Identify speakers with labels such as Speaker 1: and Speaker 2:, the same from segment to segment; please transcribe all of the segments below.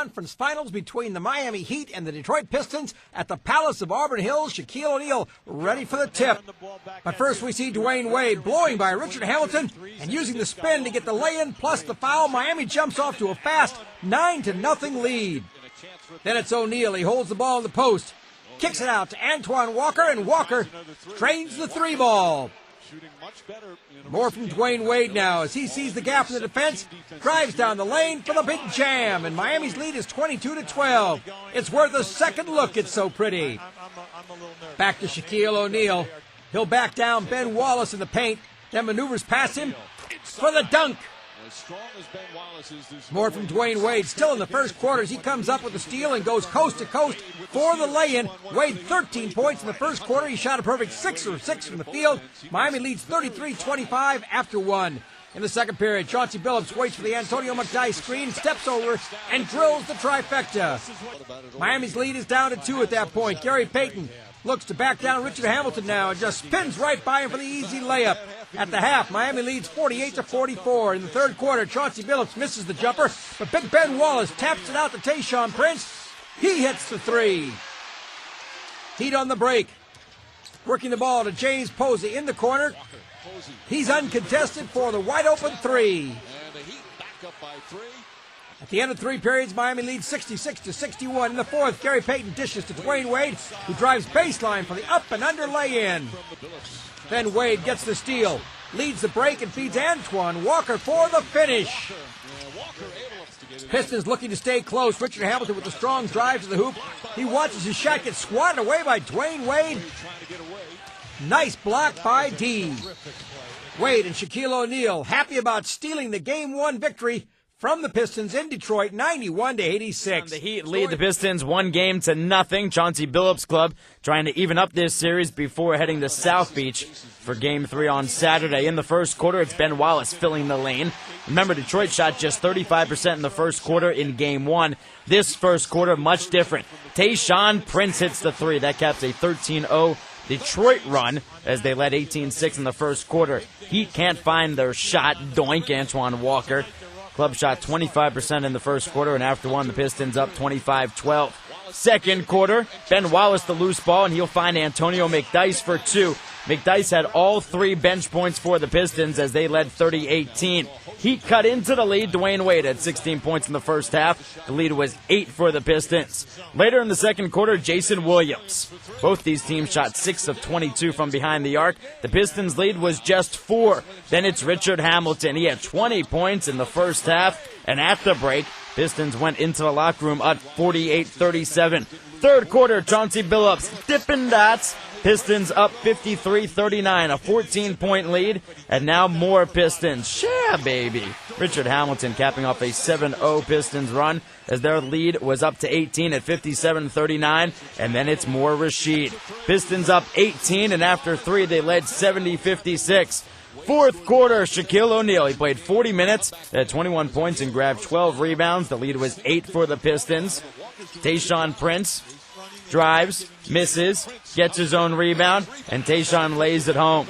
Speaker 1: conference finals between the Miami Heat and the Detroit Pistons at the Palace of Auburn Hills. Shaquille O'Neal ready for the tip. But first we see Dwayne Wade blowing by Richard Hamilton and using the spin to get the lay-in plus the foul. Miami jumps off to a fast 9-0 lead. Then it's O'Neal. He holds the ball in the post, kicks it out to Antoine Walker, and Walker drains the three ball. More from Dwayne Wade now as he sees the gap in the defense, drives down the lane for the big jam, and Miami's lead is 22-12. It's worth a second look. It's so pretty. Back to Shaquille O'Neal. He'll back down Ben Wallace in the paint, then maneuvers past him for the dunk. More from Dwayne Wade. Still in the first quarter as he comes up with a steal and goes coast to coast for the lay-in. Wade 13 points in the first quarter. He shot a perfect 6 of 6 from the field. Miami leads 33-25 after one. In the second period, Chauncey Billups waits for the Antonio McDyess screen, steps over, and drills the trifecta. Miami's lead is down to 2 at that point. Gary Payton looks to back down Richard Hamilton now and just spins right by him for the easy layup. At the half, Miami leads 48-44. In the third quarter, Chauncey Billups misses the jumper, but Big Ben Wallace taps it out to Tayshaun Prince. He hits the three. Heat on the break. Working the ball to James Posey in the corner. He's uncontested for the wide-open three. At the end of 3 periods, Miami leads 66-61. In the fourth, Gary Payton dishes to Dwayne Wade, who drives baseline for the up and under lay-in. Then Wade gets the steal, leads the break, and feeds Antoine Walker for the finish. Pistons looking to stay close. Richard Hamilton with a strong drive to the hoop. He watches his shot get swatted away by Dwayne Wade. Nice block by D. Wade and Shaquille O'Neal happy about stealing the Game 1 victory from the Pistons in Detroit, 91-86.
Speaker 2: The Heat lead the Pistons 1-0. Chauncey Billups' club trying to even up this series before heading to South Beach for Game 3 on Saturday. In the first quarter, it's Ben Wallace filling the lane. Remember, Detroit shot just 35% in the first quarter in Game 1. This first quarter, much different. Tayshaun Prince hits the three. That caps a 13-0 Detroit run as they led 18-6 in the first quarter. Heat can't find their shot. Doink, Antoine Walker. Club shot 25% in the first quarter, and after one, the Pistons up 25-12. Second quarter, Ben Wallace the loose ball, and he'll find Antonio McDyess for 2. McDyess had all 3 bench points for the Pistons as they led 30-18. Heat cut into the lead. Dwayne Wade had 16 points in the first half. The lead was 8 for the Pistons. Later in the second quarter, Jason Williams. Both these teams shot 6 of 22 from behind the arc. The Pistons' lead was just 4. Then it's Richard Hamilton. He had 20 points in the first half. And at the break, Pistons went into the locker room up 48-37. Third quarter, Chauncey Billups dipping dots. Pistons up 53-39, a 14-point lead, and now more Pistons. Yeah, baby. Richard Hamilton capping off a 7-0 Pistons run as their lead was up to 18 at 57-39, and then it's more Rashid. Pistons up 18, and after 3, they led 70-56. Fourth quarter, Shaquille O'Neal. He played 40 minutes, had 21 points, and grabbed 12 rebounds. The lead was 8 for the Pistons. Tayshaun Prince drives, misses, gets his own rebound, and Tayshaun lays it home.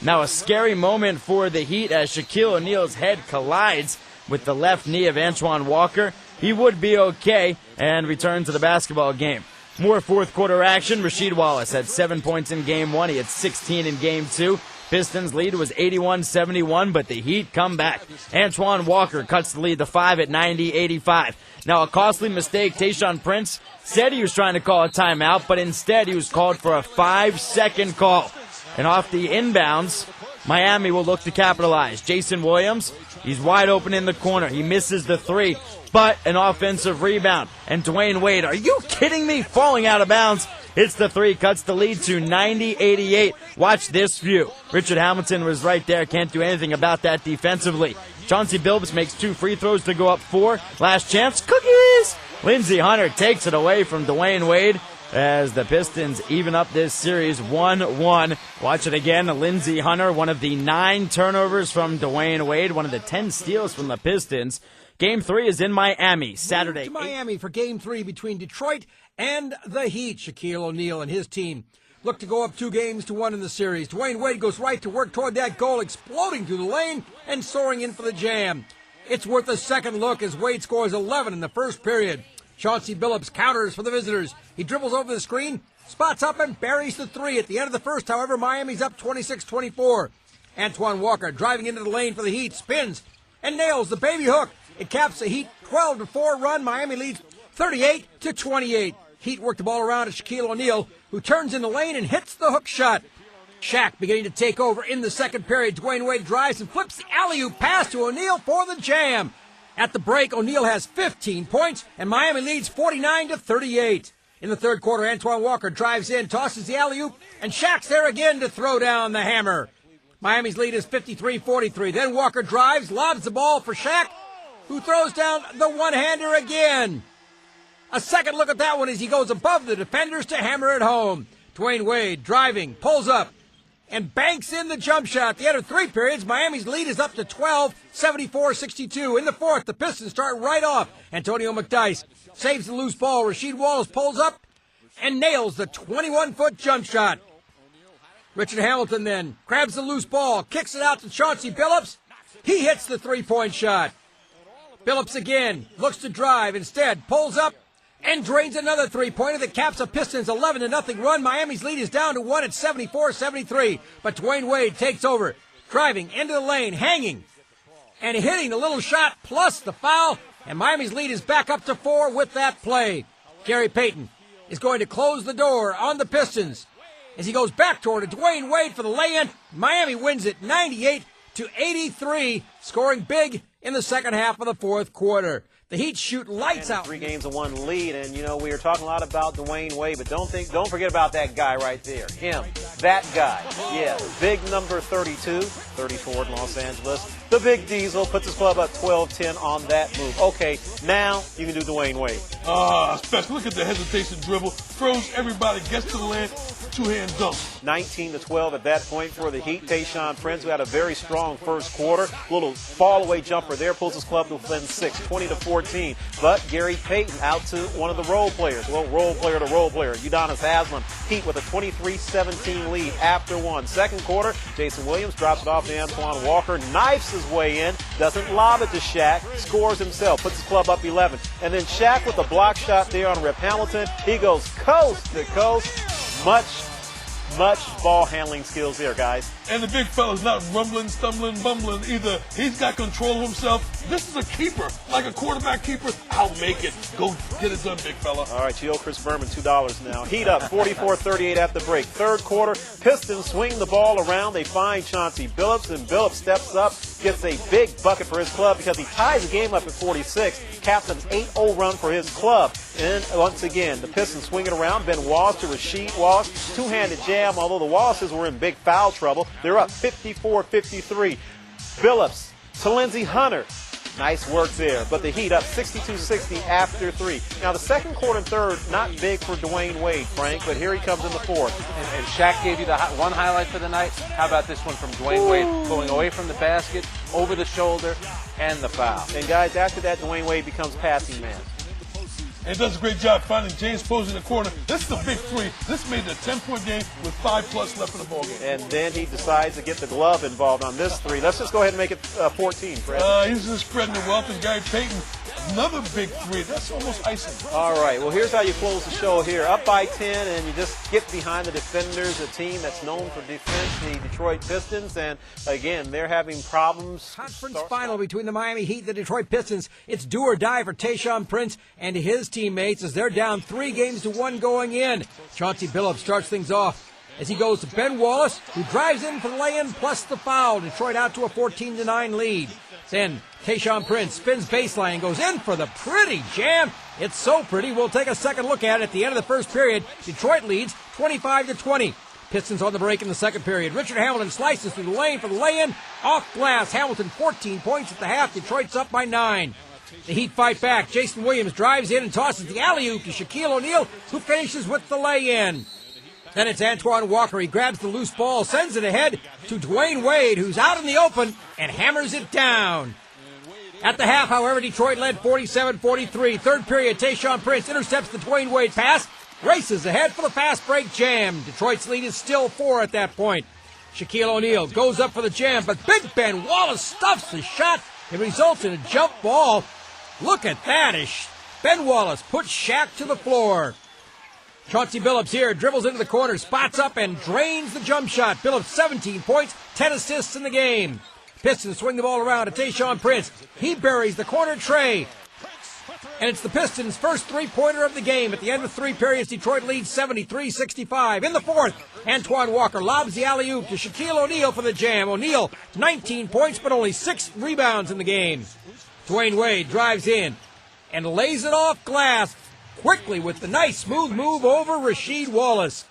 Speaker 2: Now a scary moment for the Heat as Shaquille O'Neal's head collides with the left knee of Antoine Walker. He would be okay and return to the basketball game. More fourth quarter action. Rasheed Wallace had 7 points in Game 1. He had 16 in Game 2. Pistons lead was 81-71, but the Heat come back. Antoine Walker cuts the lead to 5 at 90-85. Now a costly mistake. Tayshaun Prince said he was trying to call a timeout, but instead he was called for a 5-second call. And off the inbounds, Miami will look to capitalize. Jason Williams, he's wide open in the corner. He misses the three, but an offensive rebound. And Dwayne Wade, are you kidding me? Falling out of bounds. Hits the three, cuts the lead to 90-88. Watch this view. Richard Hamilton was right there. Can't do anything about that defensively. Chauncey Billups makes 2 free throws to go up 4. Last chance, cookies! Lindsey Hunter takes it away from Dwayne Wade as the Pistons even up this series 1-1. Watch it again. Lindsey Hunter, one of the 9 turnovers from Dwayne Wade, one of the 10 steals from the Pistons. Game 3 is in Miami, Saturday.
Speaker 1: To Miami for Game 3 between Detroit and the Heat. Shaquille O'Neal and his team look to go up 2-1 in the series. Dwayne Wade goes right to work toward that goal, exploding through the lane and soaring in for the jam. It's worth a second look as Wade scores 11 in the first period. Chauncey Billups counters for the visitors. He dribbles over the screen, spots up, and buries the three. At the end of the first, however, Miami's up 26-24. Antoine Walker driving into the lane for the Heat, spins, and nails the baby hook. It caps the Heat 12-4 run. Miami leads 38-28. Heat work the ball around to Shaquille O'Neal, who turns in the lane and hits the hook shot. Shaq beginning to take over in the second period. Dwayne Wade drives and flips the alley-oop pass to O'Neal for the jam. At the break, O'Neal has 15 points, and Miami leads 49-38. In the third quarter, Antoine Walker drives in, tosses the alley-oop, and Shaq's there again to throw down the hammer. Miami's lead is 53-43. Then Walker drives, lobs the ball for Shaq, who throws down the one-hander again. A second look at that one as he goes above the defenders to hammer it home. Dwayne Wade driving, pulls up, and banks in the jump shot. At the end of three periods, Miami's lead is up to 12, 74-62. In the fourth, the Pistons start right off. Antonio McDyess saves the loose ball. Rasheed Wallace pulls up and nails the 21-foot jump shot. Richard Hamilton then grabs the loose ball, kicks it out to Chauncey Billups. He hits the three-point shot. Billups again looks to drive, instead pulls up and drains another three-pointer that caps a Pistons 11-0 run. Miami's lead is down to 1 at 74-73, but Dwayne Wade takes over, driving into the lane, hanging, and hitting the little shot plus the foul, and Miami's lead is back up to 4 with that play. Gary Payton is going to close the door on the Pistons as he goes back toward Dwayne Wade for the lay-in. Miami wins it 98-83, scoring big in the second half of the fourth quarter. The Heat shoot lights out.
Speaker 3: 3 games to 1 lead, and we were talking a lot about Dwayne Wade, but don't forget about that guy right there. Him, that guy. Yeah, big number 32, 34 in Los Angeles. The big Diesel puts his club up 12-10 on that move. Okay, now you can do Dwayne Wade.
Speaker 4: Special. Look at the hesitation dribble. Throws everybody, gets to the land, two-hand dunk.
Speaker 3: 19-12 at that point for the Heat. Tayshaun Prince, who had a very strong first quarter. Little fall-away jumper there, pulls his club to within 6, 20-14. But Gary Payton out to one of the role players. Well, role player to role player. Udonis Haslem. Heat with a 23-17 lead after one. Second quarter, Jason Williams drops it off to Antoine Walker. Knifes his way in. Doesn't lob it to Shaq. Scores himself. Puts his club up 11. And then Shaq with a block shot there on Rip Hamilton. He goes coast to coast. Much ball handling skills there, guys.
Speaker 4: And the big fella's not rumbling, stumbling, bumbling either. He's got control of himself. This is a keeper, like a quarterback keeper. I'll make it. Go get it done, big fella.
Speaker 3: All right, you owe Chris Berman $2 now. Heat up 44-38 at the break. Third quarter, Pistons swing the ball around. They find Chauncey Billups, and Billups steps up, gets a big bucket for his club because he ties the game up at 46. Caps an 8-0 run for his club. And once again, the Pistons swing it around. Ben Wallace to Rasheed Wallace. Two-handed jam, although the Wallaces were in big foul trouble. They're up 54-53. Billups to Lindsey Hunter. Nice work there. But the Heat up 62-60 after 3. Now, the second quarter and third, not big for Dwayne Wade, Frank, but here he comes in the fourth.
Speaker 5: And Shaq gave you the one highlight for the night. How about this one from Dwayne Wade, going away from the basket, over the shoulder, and the foul.
Speaker 3: And, guys, after that, Dwayne Wade becomes passing man.
Speaker 4: And does a great job finding James Posey in the corner. This is a big 3. This made it a 10-point game with 5+ left in the ballgame.
Speaker 3: And then he decides to get the glove involved on this 3. Let's just go ahead and make it 14, Fred.
Speaker 4: He's just spreading the wealth, and Gary Payton, another big 3. That's almost icing.
Speaker 3: All right, well, here's how you close the show here. Up by 10, and you just get behind the defenders, a team that's known for defense, the Detroit Pistons. And, again, they're having problems.
Speaker 1: Conference final between the Miami Heat and the Detroit Pistons. It's do or die for Tayshaun Prince and his teammates as they're down 3-1 going in. Chauncey Billups starts things off as he goes to Ben Wallace, who drives in for the lay-in plus the foul. Detroit out to a 14-9 lead. Then Tayshaun Prince spins baseline and goes in for the pretty jam. It's so pretty, we'll take a second look at it at the end of the first period. Detroit leads 25-20. Pistons on the break in the second period. Richard Hamilton slices through the lane for the lay-in. Off glass, Hamilton 14 points at the half. Detroit's up by 9. The Heat fight back. Jason Williams drives in and tosses the alley-oop to Shaquille O'Neal, who finishes with the lay-in. Then it's Antoine Walker. He grabs the loose ball, sends it ahead to Dwayne Wade, who's out in the open, and hammers it down. At the half, however, Detroit led 47-43. Third period, Tayshaun Prince intercepts the Dwayne Wade pass, races ahead for the fast break jam. Detroit's lead is still 4 at that point. Shaquille O'Neal goes up for the jam, but Big Ben Wallace stuffs the shot It results in a jump ball. Look at that as Ben Wallace puts Shaq to the floor. Chauncey Billups here dribbles into the corner, spots up, and drains the jump shot. Billups 17 points, 10 assists in the game. Pistons swing the ball around to Tayshaun Prince. He buries the corner tray. And it's the Pistons' first three-pointer of the game. At the end of 3 periods, Detroit leads 73-65. In the fourth, Antoine Walker lobs the alley-oop to Shaquille O'Neal for the jam. O'Neal, 19 points, but only 6 rebounds in the game. Dwayne Wade drives in and lays it off glass quickly with the nice smooth move over Rasheed Wallace.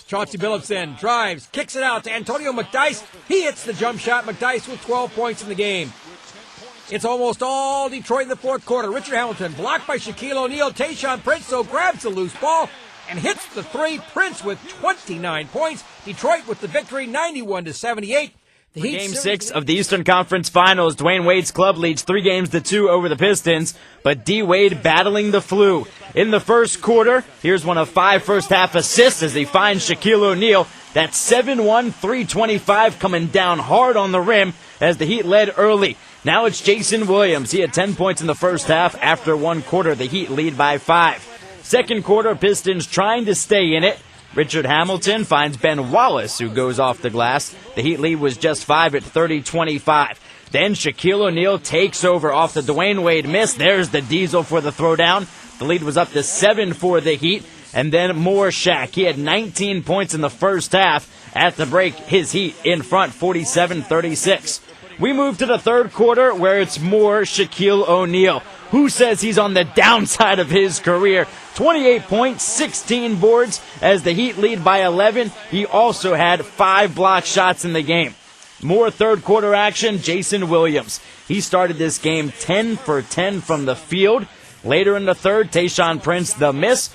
Speaker 1: Chauncey Billups then drives, kicks it out to Antonio McDyess. He hits the jump shot. McDyess with 12 points in the game. It's almost all Detroit in the fourth quarter. Richard Hamilton blocked by Shaquille O'Neal. Tayshaun Prince grabs the loose ball and hits the three. Prince with 29 points. Detroit with the victory, 91-78.
Speaker 2: Game 6 of the Eastern Conference Finals, Dwayne Wade's club leads 3-2 over the Pistons, but D. Wade battling the flu. In the first quarter, here's one of 5 first-half assists as he finds Shaquille O'Neal. That's 7-1, 325 coming down hard on the rim as the Heat led early. Now it's Jason Williams. He had 10 points in the first half. After one quarter, the Heat lead by 5. Second quarter, Pistons trying to stay in it. Richard Hamilton finds Ben Wallace, who goes off the glass. The Heat lead was just 5 at 30-25. Then Shaquille O'Neal takes over off the Dwayne Wade miss. There's the diesel for the throwdown. The lead was up to 7 for the Heat. And then more Shaq. He had 19 points in the first half. At the break, his Heat in front, 47-36. We move to the third quarter where it's more Shaquille O'Neal. Who says he's on the downside of his career? 28 points, 16 boards as the Heat lead by 11. He also had 5 block shots in the game. More third quarter action, Jason Williams. He started this game 10 for 10 from the field. Later in the third, Tayshaun Prince the miss.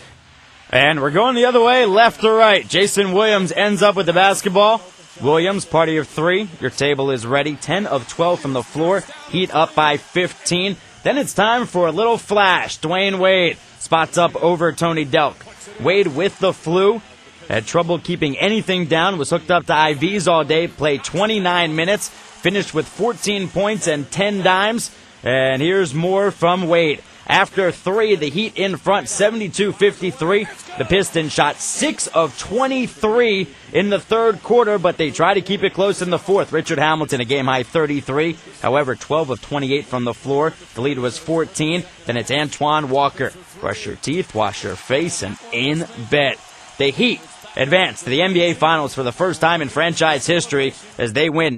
Speaker 2: And we're going the other way, left to right. Jason Williams ends up with the basketball. Williams, party of 3. Your table is ready. 10 of 12 from the floor. Heat up by 15. Then it's time for a little flash. Dwayne Wade spots up over Tony Delk. Wade with the flu. Had trouble keeping anything down. Was hooked up to IVs all day. Played 29 minutes. Finished with 14 points and 10 dimes. And here's more from Wade. After 3, the Heat in front, 72-53. The Pistons shot 6 of 23 in the third quarter, but they try to keep it close in the fourth. Richard Hamilton, a game-high 33. However, 12 of 28 from the floor. The lead was 14. Then it's Antoine Walker. Brush your teeth, wash your face, and in bed. The Heat advance to the NBA Finals for the first time in franchise history as they win